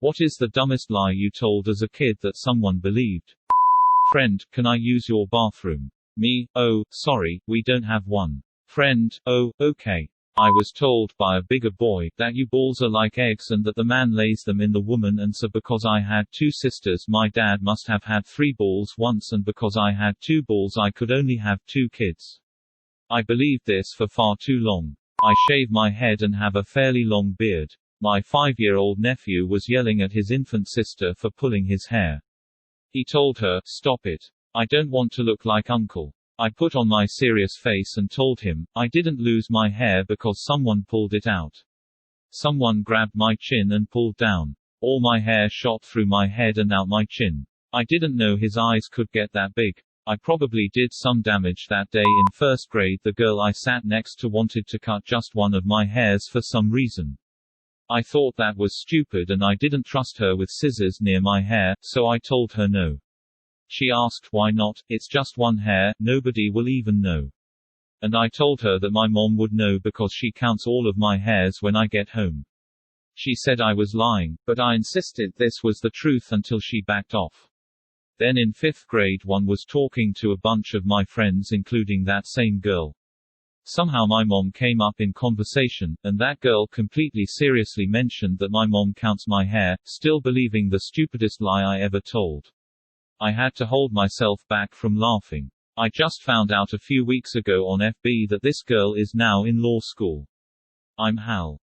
What is the dumbest lie you told as a kid that someone believed? Friend, can I use your bathroom? Me, oh, sorry, we don't have one. Friend, oh, okay. I was told by a bigger boy that you balls are like eggs and that the man lays them in the woman, and so because I had 2 sisters my dad must have had 3 balls once, and because I had 2 balls I could only have 2 kids. I believed this for far too long. I shave my head and have a fairly long beard. My 5-year-old nephew was yelling at his infant sister for pulling his hair. He told her, "Stop it. I don't want to look like uncle." I put on my serious face and told him, I didn't lose my hair because someone pulled it out. Someone grabbed my chin and pulled down. All my hair shot through my head and out my chin. I didn't know his eyes could get that big. I probably did some damage that day. In 1st grade, the girl I sat next to wanted to cut just one of my hairs for some reason. I thought that was stupid and I didn't trust her with scissors near my hair, so I told her no. She asked, "Why not? It's just one hair, nobody will even know." And I told her that my mom would know because she counts all of my hairs when I get home. She said I was lying, but I insisted this was the truth until she backed off. Then in 5th grade, one was talking to a bunch of my friends including that same girl. Somehow my mom came up in conversation, and that girl completely seriously mentioned that my mom counts my hair, still believing the stupidest lie I ever told. I had to hold myself back from laughing. I just found out a few weeks ago on FB that this girl is now in law school. I'm Hal.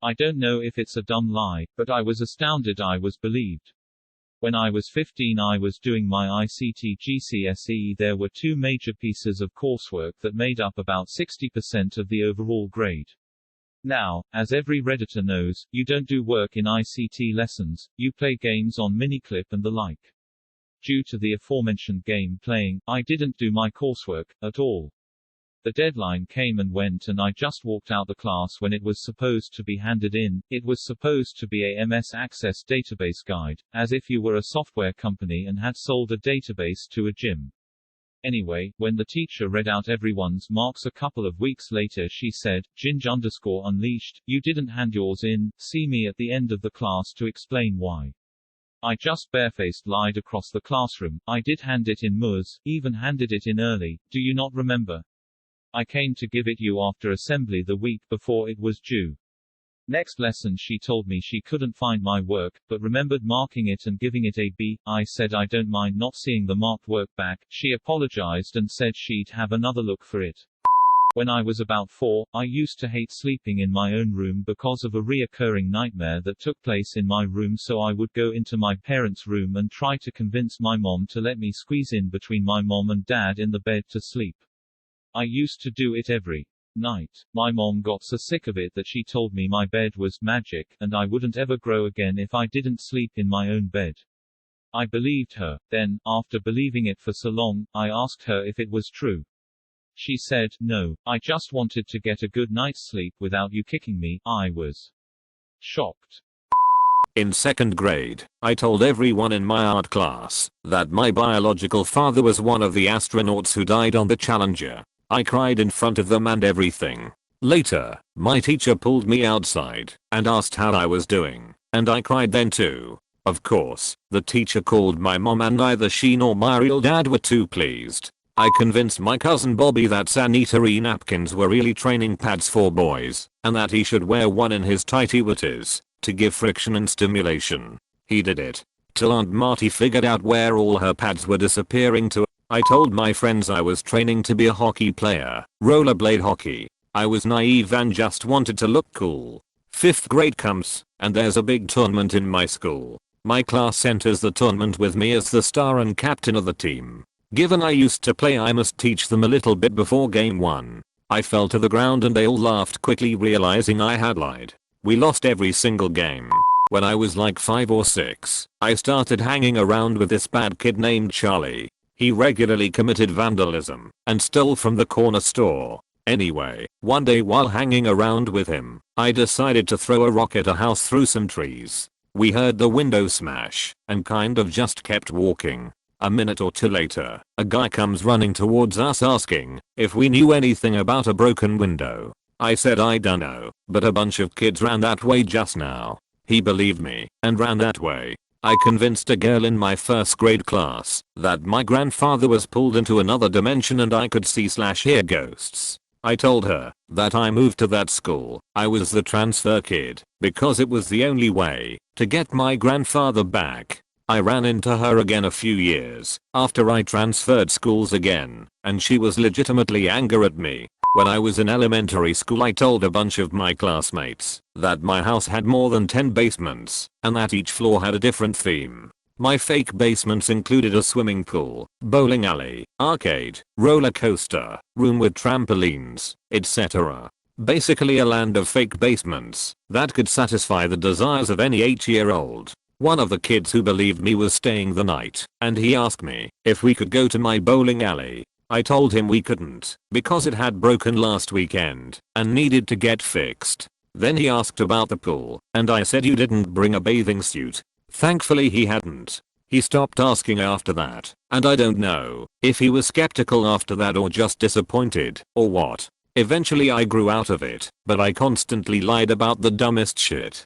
I don't know if it's a dumb lie, but I was astounded I was believed. When I was 15, I was doing my ICT GCSE. There were 2 major pieces of coursework that made up about 60% of the overall grade. Now, as every Redditor knows, you don't do work in ICT lessons, you play games on Miniclip and the like. Due to the aforementioned game playing, I didn't do my coursework at all. The deadline came and went and I just walked out the class when it was supposed to be handed in. It was supposed to be a MS Access database guide, as if you were a software company and had sold a database to a gym. Anyway, when the teacher read out everyone's marks a couple of weeks later, she said, "Ginge_unleashed, you didn't hand yours in, see me at the end of the class to explain why." I just barefaced lied across the classroom. I did hand it in Ms., even handed it in early, do you not remember? I came to give it you after assembly the week before it was due. Next lesson she told me she couldn't find my work, but remembered marking it and giving it a B. I said I don't mind not seeing the marked work back. She apologized and said she'd have another look for it. When I was about 4, I used to hate sleeping in my own room because of a reoccurring nightmare that took place in my room, so I would go into my parents' room and try to convince my mom to let me squeeze in between my mom and dad in the bed to sleep. I used to do it every night. My mom got so sick of it that she told me my bed was magic, and I wouldn't ever grow again if I didn't sleep in my own bed. I believed her. Then, after believing it for so long, I asked her if it was true. She said, "No, I just wanted to get a good night's sleep without you kicking me." I was shocked. In 2nd grade, I told everyone in my art class that my biological father was one of the astronauts who died on the Challenger. I cried in front of them and everything. Later, my teacher pulled me outside and asked how I was doing, and I cried then too. Of course, the teacher called my mom and neither she nor my real dad were too pleased. I convinced my cousin Bobby that sanitary napkins were really training pads for boys, and that he should wear one in his tighty whities to give friction and stimulation. He did it, till Aunt Marty figured out where all her pads were disappearing to. I told my friends I was training to be a hockey player, rollerblade hockey. I was naive and just wanted to look cool. 5th grade comes, and there's a big tournament in my school. My class enters the tournament with me as the star and captain of the team. Given I used to play, I must teach them a little bit before game 1. I fell to the ground and they all laughed, quickly realizing I had lied. We lost every single game. When I was like 5 or 6, I started hanging around with this bad kid named Charlie. He regularly committed vandalism and stole from the corner store. Anyway, one day while hanging around with him, I decided to throw a rock at a house through some trees. We heard the window smash and kind of just kept walking. A minute or two later, a guy comes running towards us asking if we knew anything about a broken window. I said I dunno, but a bunch of kids ran that way just now. He believed me and ran that way. I convinced a girl in my first grade class that my grandfather was pulled into another dimension and I could see/hear ghosts. I told her that I moved to that school, I was the transfer kid, because it was the only way to get my grandfather back. I ran into her again a few years after I transferred schools again, and she was legitimately angry at me. When I was in elementary school I told a bunch of my classmates that my house had more than 10 basements, and that each floor had a different theme. My fake basements included a swimming pool, bowling alley, arcade, roller coaster, room with trampolines, etc. Basically a land of fake basements that could satisfy the desires of any 8-year-old. One of the kids who believed me was staying the night, and he asked me if we could go to my bowling alley. I told him we couldn't because it had broken last weekend and needed to get fixed. Then he asked about the pool, and I said you didn't bring a bathing suit. Thankfully he hadn't. He stopped asking after that, and I don't know if he was skeptical after that or just disappointed or what. Eventually I grew out of it, but I constantly lied about the dumbest shit.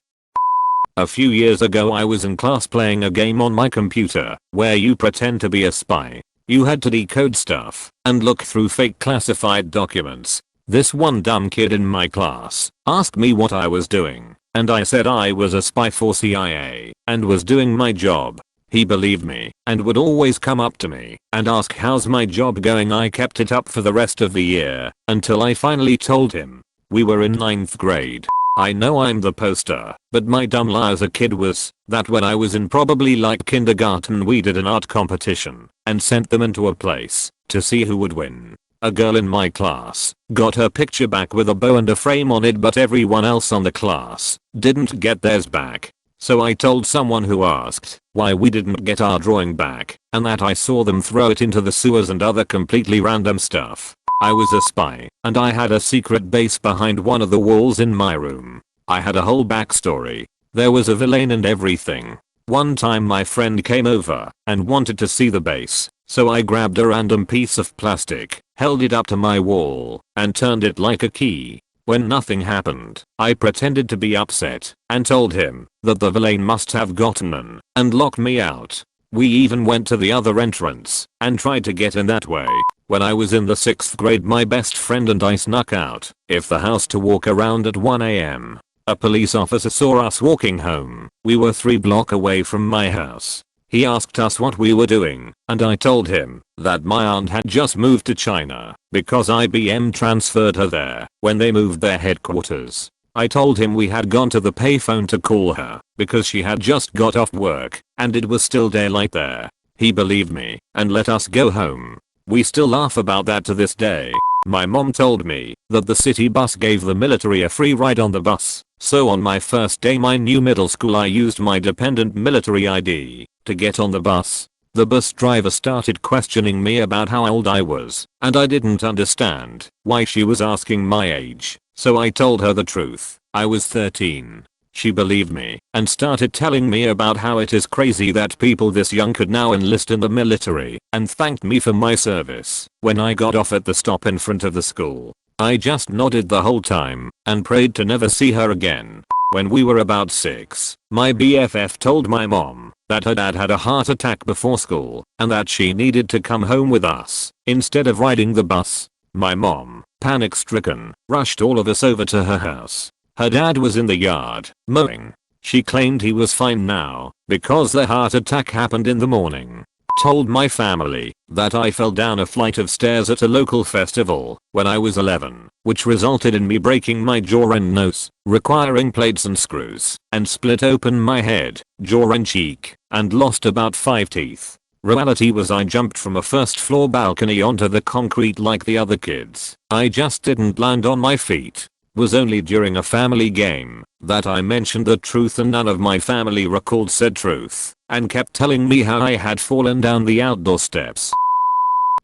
A few years ago I was in class playing a game on my computer where you pretend to be a spy. You had to decode stuff and look through fake classified documents. This one dumb kid in my class asked me what I was doing, and I said I was a spy for CIA and was doing my job. He believed me and would always come up to me and ask how's my job going. I kept it up for the rest of the year until I finally told him. We were in 9th grade. I know I'm the poster, but my dumb lie as a kid was that when I was in probably like kindergarten we did an art competition and sent them into a place to see who would win. A girl in my class got her picture back with a bow and a frame on it, but everyone else on the class didn't get theirs back. So I told someone who asked why we didn't get our drawing back, and that I saw them throw it into the sewers and other completely random stuff. I was a spy, and I had a secret base behind one of the walls in my room. I had a whole backstory. There was a villain and everything. One time my friend came over and wanted to see the base, so I grabbed a random piece of plastic, held it up to my wall, and turned it like a key. When nothing happened, I pretended to be upset and told him that the villain must have gotten in and locked me out. We even went to the other entrance and tried to get in that way. When I was in the 6th grade my best friend and I snuck out of the house to walk around at 1 AM. A police officer saw us walking home. We were 3 blocks away from my house. He asked us what we were doing, and I told him that my aunt had just moved to China because IBM transferred her there when they moved their headquarters. I told him we had gone to the payphone to call her because she had just got off work and it was still daylight there. He believed me and let us go home. We still laugh about that to this day. My mom told me that the city bus gave the military a free ride on the bus, so on my first day my new middle school I used my dependent military ID to get on the bus. The bus driver started questioning me about how old I was, and I didn't understand why she was asking my age, so I told her the truth. I was 13. She believed me and started telling me about how it is crazy that people this young could now enlist in the military, and thanked me for my service. When I got off at the stop in front of the school, I just nodded the whole time and prayed to never see her again. When we were about 6, my BFF told my mom that her dad had a heart attack before school and that she needed to come home with us instead of riding the bus. My mom, panic-stricken, rushed all of us over to her house. Her dad was in the yard, mowing. She claimed he was fine now because the heart attack happened in the morning. Told my family that I fell down a flight of stairs at a local festival when I was 11, which resulted in me breaking my jaw and nose, requiring plates and screws, and split open my head, jaw and cheek, and lost about 5 teeth. Reality was I jumped from a first floor balcony onto the concrete like the other kids. I just didn't land on my feet. Was only during a family game that I mentioned the truth, and none of my family recalled said truth and kept telling me how I had fallen down the outdoor steps.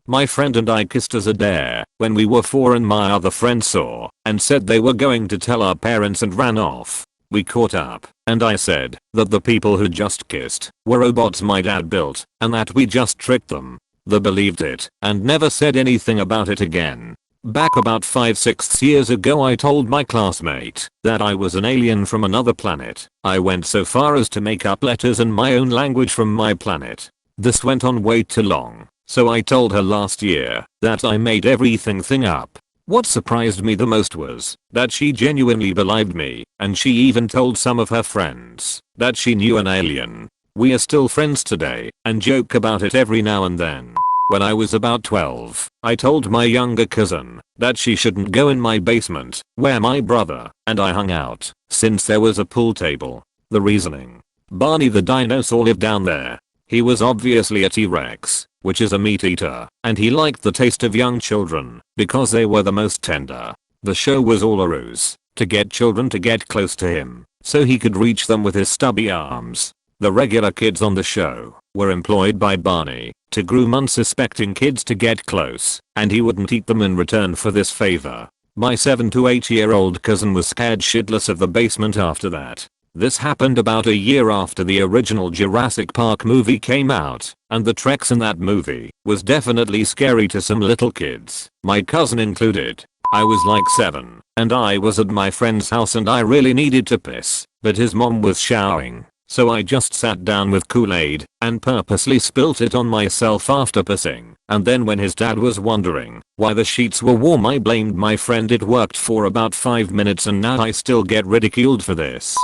My friend and I kissed as a dare when we were 4 and my other friend saw and said they were going to tell our parents and ran off. We caught up and I said that the people who just kissed were robots my dad built and that we just tricked them. They believed it and never said anything about it again. Back about 5-6 years ago I told my classmate that I was an alien from another planet. I went so far as to make up letters in my own language from my planet. This went on way too long, so I told her last year that I made everything up. What surprised me the most was that she genuinely believed me, and she even told some of her friends that she knew an alien. We are still friends today and joke about it every now and then. When I was about 12, I told my younger cousin that she shouldn't go in my basement where my brother and I hung out since there was a pool table. The reasoning: Barney the dinosaur lived down there. He was obviously a T-Rex, which is a meat eater, and he liked the taste of young children because they were the most tender. The show was all a ruse to get children to get close to him so he could reach them with his stubby arms. The regular kids on the show were employed by Barney to groom unsuspecting kids to get close, and he wouldn't eat them in return for this favor. My 7 to 8-year-old cousin was scared shitless of the basement after that. This happened about a year after the original Jurassic Park movie came out, and the Treks in that movie was definitely scary to some little kids, my cousin included. I was like 7, and I was at my friend's house and I really needed to piss, but his mom was showering. So I just sat down with Kool-Aid and purposely spilt it on myself after pissing, and then when his dad was wondering why the sheets were warm I blamed my friend. It worked for about 5 minutes and now I still get ridiculed for this.